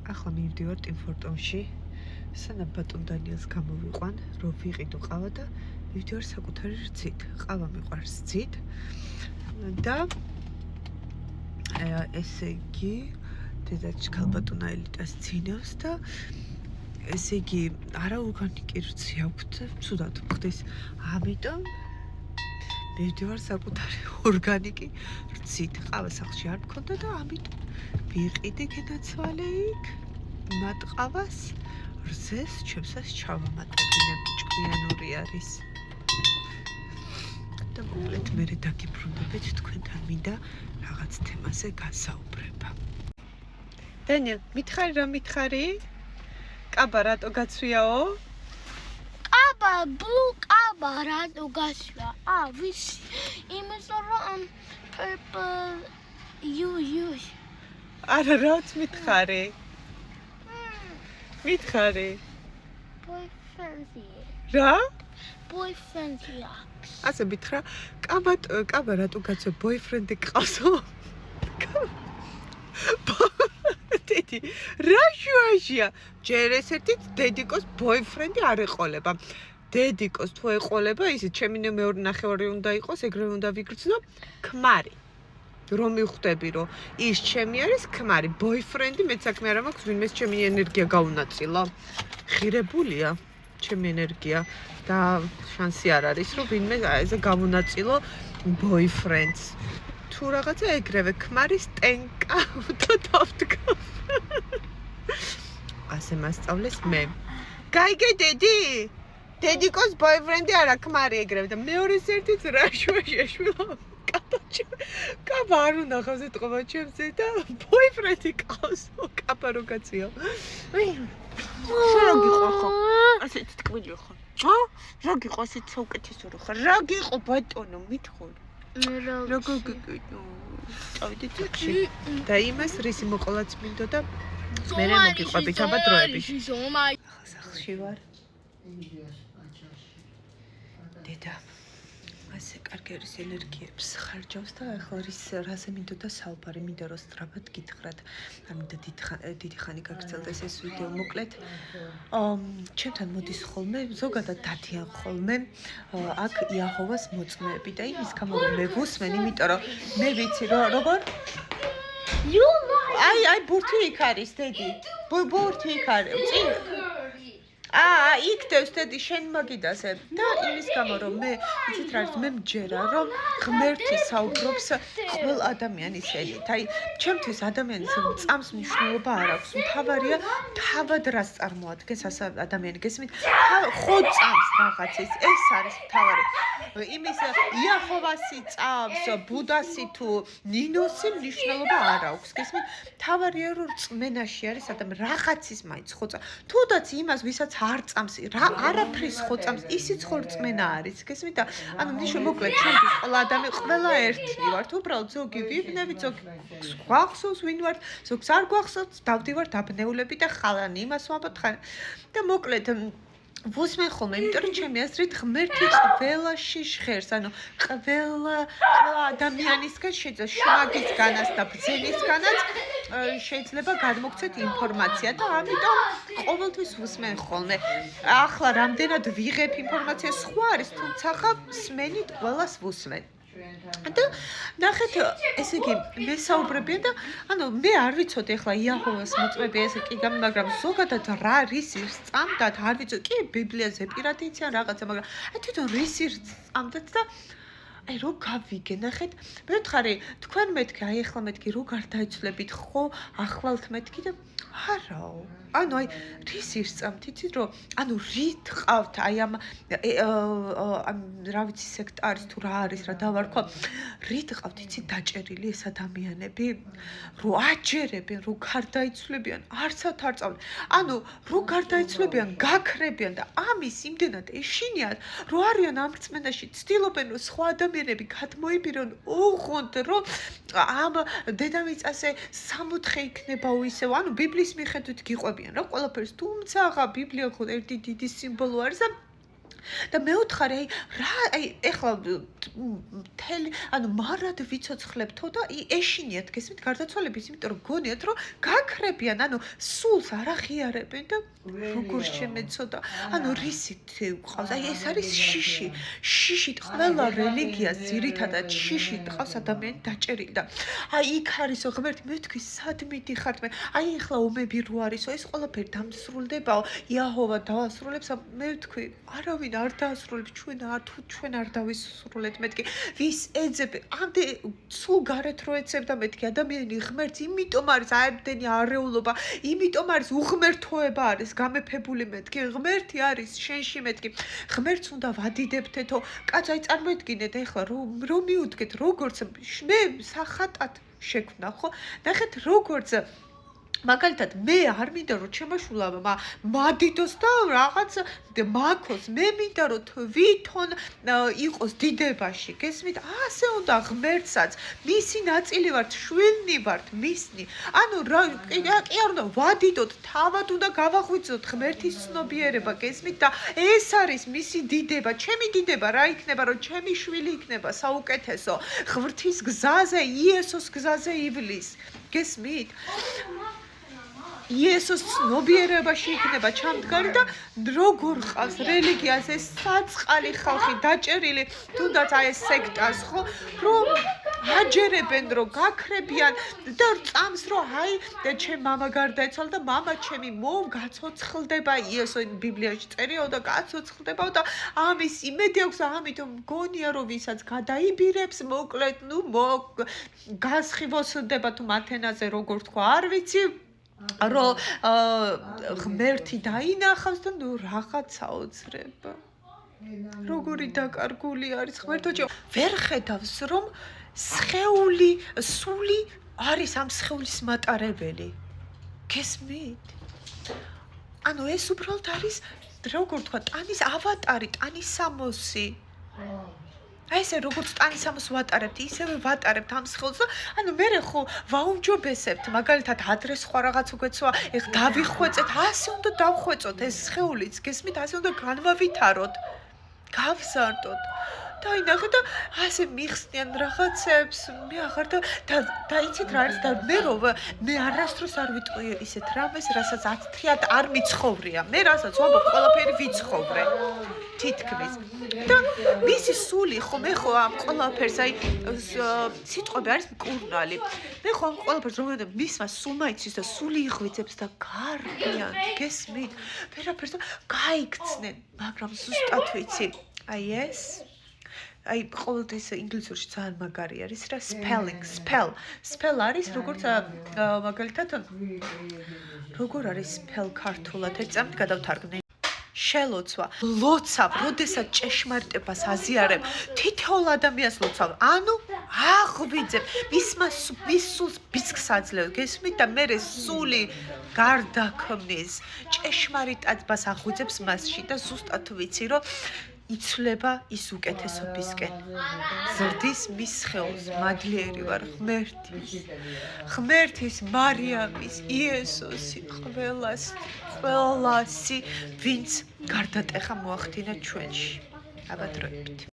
ახლა მივდივარ ტიმფორტონში. სანამ ბატონ დანიელს გამოვიყვან, რომ ვიყიდო ყავა და მივდივარ საკუთარი რძით. ყავა მიყვარს რძით და ესე იგი დედაჩქალ ბატონა ელიტას ძინავს და ესე იგი არაორგანიკი რძი აქვთ, ცუდად ხდეს. ამიტომ მივდივარ საკუთარი ორგანიკი რძით. ყავა სახლში არ მქონდა და ამიტომ ვიყიდე გადაცვალე იქ მათ ყავას რძეს ჩემსაც ჩავამატებინე, ჭკვიანური არის. და მოკლედ მერე დაგიბრუნდებით თქვენთან მინდა რაღაც თემაზე გასაუბრება. დანიელ, მითხარი რა მითხარი? კაბა რატო გაცვიაო? კაბა, ბლუ კაბა რატო გაცვია? ვიცი. იმიტომ რომ purple you. არა, რაც მითხარი? მითხარი? boyfriend. რა? boyfriend. ასე მითხრა, კაბა რატო გაცვია boyfriend-ი ყავსო? დედი, რა შუაშია? ჯერ ესეთით დედიკოს boyfriend-ი არ ეყოლება. დედიკოს თუ ეყოლება, ისე ჩემი მეორე ნახევარი უნდა იყოს, ეგრევე უნდა ვიგრძნო, ქმარი. რომ მივხვდები, რომ ის ჩემი არის ქმარი, boyfriend-ი მეც საქმე არ მაქვს, ვინმეს ჩემი ენერგია გაუნაწილო. ღირებულია ჩემი ენერგია და შანსი არ არის, რომ ვინმე ესე გავუნაწილო boyfriends. თუ რაღაცა ეგრევე ქმარის ტენკა და დავდგა. ასე მასწავლეს მე. გაიგე დედი? დედიკოს boyfriend-ი არა ქმარი ეგრევე და მეორე ერთიც რა შუაშაშვილო. კაბა არ უნდა ხავს ეთყობა ჩემზე და boyfriend-ი ყავს კაბა რო გაციო. რა გიყვა ხო? ასეთ ტკბილი ხო? რა გიყვა ასეთ საუკეთესო რო ხარ? რა გიყო ბატონო მითხარ? რა გიგიკო? წავიდეთ წიგში. და იმას რისი მოყოლაც მინდო და მე მოგიყვებით აბა დროები. ახლა სახლში ვარ. დედა ასე კარგი არის ენერგიებს ხარჯავს და ახლა რაზე მინდოდა საუბარი, მინდა რომ სწრაფად გითხრათ. ამინდა დიდი ხანი გაგრძელდეს ეს ვიდეო. მოკლედ, ჩემთან მოდის ხოლმე, ზოგადად დადიან ხოლმე აქ იაჰოვას მოწმეები და იმის გამო რომ მე ვუსმენ, იმიტომ რომ მე ვიცი რომ როგორ აი ბურთი იქ არის დედი. ბურთი იქ არის. წინ იქ დევს დედი შენ მაგიდაზე და იმის გამო რომ მე იცით რა არის მე მჯერა რომ ღმერთი საუბრობს ყოველ ადამიანის ენით. აი ჩემთვის ადამიანის წამს მნიშვნელობა არ აქვს. მთავარია თავად რას წარმოადგენს ასე ადამიანი გესმით? ხო წამს რაღაცის ეს არის მთავარი. იმის იაჰოვასი წამს, ბუდასი თუ ნინოსი მნიშვნელობა არ აქვს. გესმით? მთავარია რომ წმენაში არის ადამიანი რაღაცის მაინც ხო წამს. თუდაც იმას ვისაც არ წამს რა არაფრის ხო წამს ისიც ხო რწმენა არის გესმით და ანუ ნიშნავს მოკლედ ჩემთვის ყველა ადამიანი ყველა ერთი ვართ უბრალოდ ზოგი ვიბნევით ზოგი გვახსოვს ვინ ვართ ზოგს არ გვახსოვს დავდივართ აბნეულები და ხალანი იმას ვამბობთ და მოკლედ ვუსმენ ხოლმე, იმიტომ რომ ჩემი აზრით ღმერთი ყველაში ჟღერს, ანუ ყველა ადამიანისგან შეიძლება შრაგისგანაც და ბრძენისგანაც შეიძლება გადმოგცეთ ინფორმაცია და ამიტომ ყოველთვის ვუსმენ ხოლმე. ახლა რამდენად ვიღებ ინფორმაციას სხვა არის, თუმცა სმენით ყველას ვუსმენ. და ნახეთ, ესე იგი, მე საუბრებიან და ანუ მე არ ვიცოდი ახლა იაჰოვას მოწმეები ესე კი მაგრამ ზოგადად რა რისი სწამდათ არ ვიცოდი. კი ბიბლიაზე პირადი იციან რაღაცა, მაგრამ აი თვითონ რისი სწამდათ და აი რო გავიგე, ნახეთ, მე ვთხარი, თქვენ მეთქი, აი ახლა მეთქი რო გარდაიცვლებით ხო, ახვალთ მეთქი და არაო. ანუ აი რისი სწამთ იცით რომ ანუ რით ყავთ აი ამ რა ვიცი სექტარის თუ რა არის რა დავარქვა რით ყავთ იცით დაჭერილი ეს ადამიანები რო აჯერებენ რო გარდაიცვლებიან არცად არ წავლენ ანუ რო გარდაიცვლებიან გაქრებიან და ამის იმდენად ეშინიათ რო არიან ამ რწმენაში ცდილობენ რომ სხვა ადამიანები გადმოიბირონ ოღონდ რომ ამ დედამიწაზე სამოთხე იქნებაო ისევ ანუ ბიბლიის მიხედვით გიყვებიან რა ყველაფერს თუმცა ბიბლია ხო ერთი დიდი სიმბოლო არის და და მეოთხარი აი ეხლა მთელი მარად ვიცოცხლებთო და ეშინიათ გესმით გარდაცვალების იმიტომ რომ გონიათ რომ გაქრებიან სულს არ აღიარებენ და როგორ შემეცოდა რისით ყავს აი ეს არის შიშით ყველა რელიგიას ძირითადად შიშით ყავს ადამიანი დაჭერილი და აი იქ არის ღმერთი მე ვთქვი სად მიდიხართ მე აი ეხლა ომები რო არისო ეს ყველაფერი დამსრულდებაო იაჰოვა დაასრულებს მე ვთქვი არავინ არ დაასრულებს ჩვენ არ დავისრულეთ მეთქი ვის ეძებ ამდე სულ გარეთ რო ეცებდა მეთქი ადამიანი ღმერთს იმიტომ არის აებდენი არეულობა იმიტომ არის უღმერთოება არის გამეფებული მეთქი ღმერთი არის შენში მეთქი ღმერთს უნდა ვადიდებთეთო კაც აი წარმოიდგინეთ ეხლა რომ მიუდგეთ როგორც მე სახატად შექმნა ხო ნახეთ როგორც მაგალითად მე არ მინდა რომ ჩემაშულა მადიდოს და რაღაც მაქოს მე მინდა რომ თვითონ იყოს დიდებაში გესმით ასე უნდა ღმერთსაც მისი ნაწილი ვართ შვილნი ვართ მისნი კი არ უნდა ვადიდოთ თავად უნდა გავაღვიძოთ ღმერთის ცნობიერება გესმით და ეს არის მისი დიდება ჩემი დიდება რა იქნება რომ ჩემი შვილი იქნება საუკეთესო ღმრთის გზაზე იესოს გზაზე ივლის გესმით იესოს ცნობიერებაში იქნება ჩამდგარი და როგორ ყავს რელიგიაზე საწყალი ხალხი დაჭერილი თუნდაც აი ეს სექტას ხო რომ აჯერებენ რომ გაქრებიან და წამს რომ აი ჩემ მამა გარდაეცვალა და მამა ჩემი გაცოცხლდება იესო ბიბლიაში წერიაო და გაცოცხლდებაო და ამის იმედი აქვს ამიტომ მგონია რომ ვისაც გადაიბირებს მოკლედ გასხივოსდება თუ მათენაზე როგორ თქვა არ ვიცი რომ ღმერთი დაინახავს და რაღაცაო ძრება როგორი დაკარგული არის ღმერთო ვერ ხედავს რომ სული არის ამ სხეულის მატარებელი გესმით ეს უბრალოდ არის როგორ თქვა ტანის ავატარი ტანის სამოსი აი ესე როგორც ტანის სამოს ვატარებთ ისევე ვატარებთ ამ სხეულს და მე ხო ვაუმჯობესებთ მაგალითად ადრეს სხვა რაღაც უგვეცვა ეხ დავიხვეწეთ ასე უნდა დავხვეწოთ ეს სხეულიც გესმით ასე უნდა განვავითაროთ გავზარდოთ და აი ნახე და ასე მიხსნიან რაღაცებს მე აღარ და იცით რა არის და მე არასდროს არ ვიტყვი ისეთ რამეს რასაც ათრიად არ მიცხოვრია მე რასაც ვამბობ ყველაფერი ვიცხოვრე თითქმის და მისი სული ხო მე ხო ამ ყველაფერს აი სიტყვები არის მკურნალი მე ხო ამ ყველაფერს რომ მისმა სულმა იცის და სული იღვიძებს და გარბიან გესმით ვერაფერს და გაიქცნენ მაგრამ ზუსტად ვიცი აი ეს აი ყოველთვის ინგლისურში ძალიან მაგარი არის რა spell არის როგორც მაგალითად როგორ არის spell ქართულად ერთ წამით გადავთარგმნე შელოცვა ლოცავ როდესაც ჭეშმარიტებას აზიარებ თითოეულ ადამიანს ლოცავ აღვიძებ მის სულს ბიცქს აძლევ გესმით და მე სული გარდაქმნის ჭეშმარიტებას აღვიძებს მასში და ზუსტად ვიცი რომ იცვლება ის უკეთესობისკენ ზრდის მის სხეულს მადლიერი ვარ ღმერთის მარიამის იესოსი ყველასი ვინც გარდატეხა მოახდინა ჩვენში აბადროებით